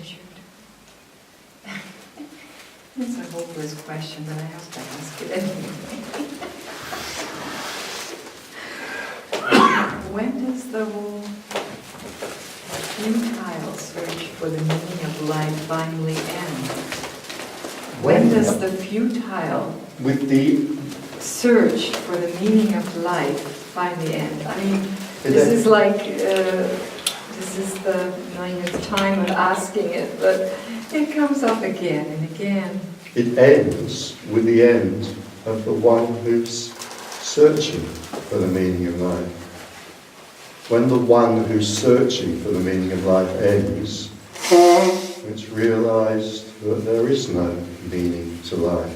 measured? It's a hopeless question, but I have to ask it anyway. When does the whole futile search for the meaning of life finally end? When does the futile with the search for the meaning of life finally end? I mean, this is like, this is the millionth time of asking it, but it comes up again and again. It ends with the end of the one who's searching for the meaning of life. When the one who's searching for the meaning of life ends, it's realised that there is no meaning to life,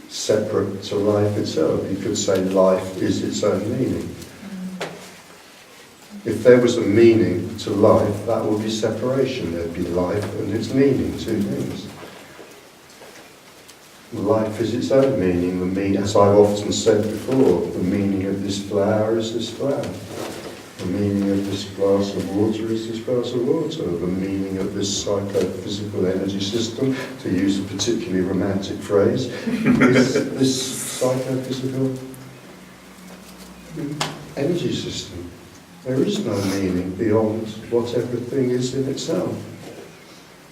separate to life itself. You could say life is its own meaning. If there was a meaning to life, that would be separation. There'd be life and its meaning, two things. Life is its own meaning. The meaning, as I've often said before, the meaning of this flower is this flower. The meaning of this glass of water is this glass of water. The meaning of this psychophysical energy system, to use a particularly romantic phrase, is this psychophysical energy system. There is no meaning beyond what everything is in itself.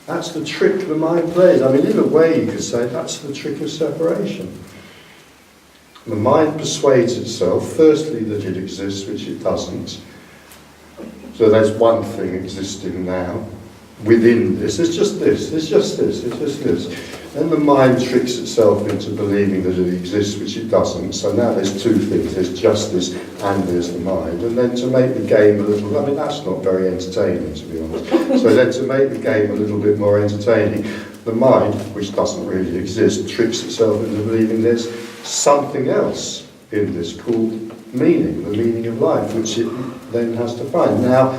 That's the trick the mind plays. I mean, in a way you could say that's the trick of separation. The mind persuades itself, firstly, that it exists, which it doesn't. So there's one thing existing now. Within this, there's just this, there's just this, there's just this. Then the mind tricks itself into believing that it exists, which it doesn't. So now there's two things, there's justice and there's the mind. And then to make the game a little, I mean that's not very entertaining to be honest. So then to make the game a little bit more entertaining, the mind, which doesn't really exist, tricks itself into believing there's something else in this called meaning, the meaning of life, which it then has to find. Now,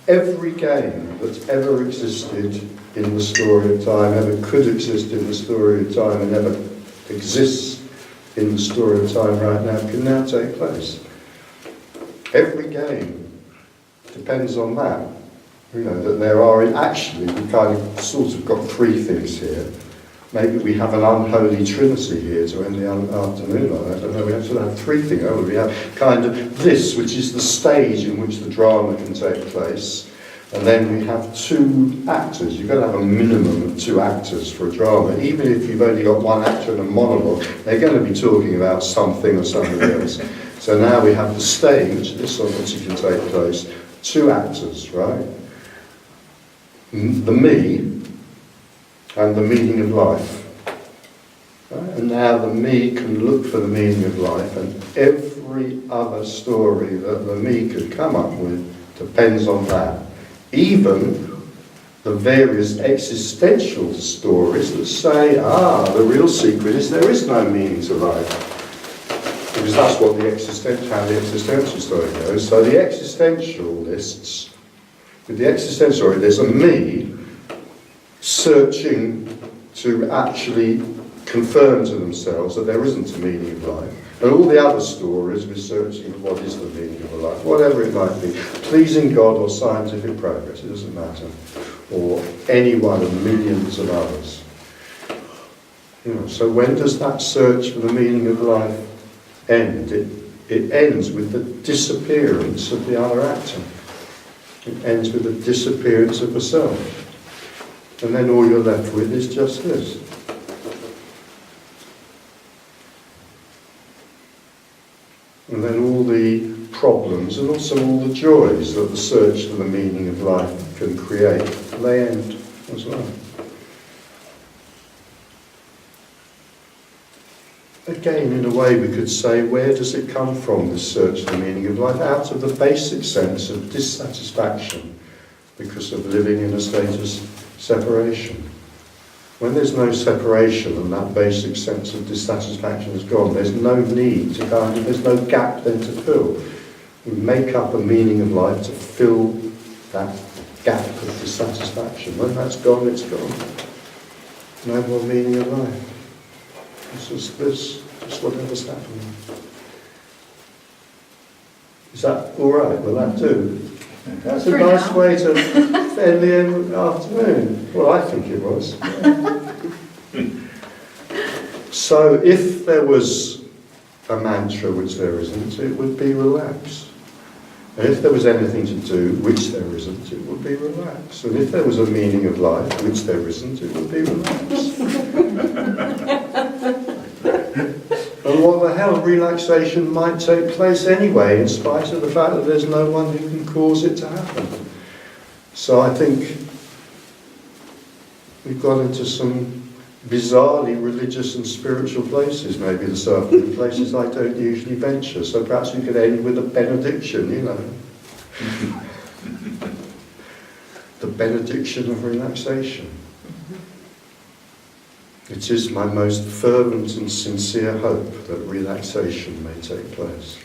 every game that's ever existed in the story of time, ever could exist in the story of time, and ever exists in the story of time right now, can now take place. Every game depends on that. You know, that there are, actually, we kind of sort of got three things here. Maybe we have an unholy trinity here to end the afternoon on. I don't know, we have to have three things. Oh, we have kind of this, which is the stage in which the drama can take place. And then we have two actors. You've got to have a minimum of two actors for a drama. Even if you've only got one actor and a monologue, they're going to be talking about something or something else. So now we have the stage, this on which it can take place, two actors, right? The me and the meaning of life. Right? And now the me can look for the meaning of life, and every other story that the me could come up with depends on that. Even the various existential stories that say, the real secret is there is no meaning to life. Because that's what how the existential story goes. So the existentialists, with the existential story, there's a me searching to actually confirm to themselves that there isn't a meaning of life. And all the other stories we're searching for what is the meaning of a life, whatever it might be. Pleasing God or scientific progress, it doesn't matter. Or any one of millions of others. You know, so when does that search for the meaning of life end? It ends with the disappearance of the other actor. It ends with the disappearance of the self. And then all you're left with is just this. And then all the problems and also all the joys that the search for the meaning of life can create, they end as well. Again, in a way we could say, where does it come from, this search for the meaning of life? Out of the basic sense of dissatisfaction because of living in a state of separation. When there's no separation and that basic sense of dissatisfaction is gone, there's no need to there's no gap then to fill. We make up a meaning of life to fill that gap of dissatisfaction. When that's gone, it's gone. No more meaning of life. It's just this, just whatever's happening. Is that all right? Will that do? That's a nice way to fairly afternoon. Well, I think it was. So if there was a mantra, which there isn't, it would be relax. And if there was anything to do, which there isn't, it would be relax. And if there was a meaning of life, which there isn't, it would be relax. And what the hell, relaxation might take place anyway, in spite of the fact that there's no one who can cause it to happen. So I think we've got into some bizarrely religious and spiritual places, maybe this afternoon, places I don't usually venture. So perhaps we could end with a benediction, you know. The benediction of relaxation. It is my most fervent and sincere hope that relaxation may take place.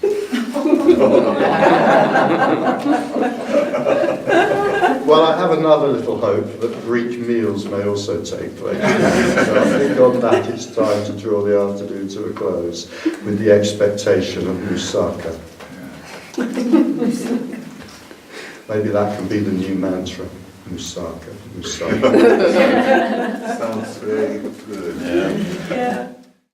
Well, I have another little hope that Greek meals may also take place. So I think on that it's time to draw the afternoon to a close with the expectation of moussaka. Maybe that can be the new mantra. Moussaka, moussaka. Sounds very good. Yeah.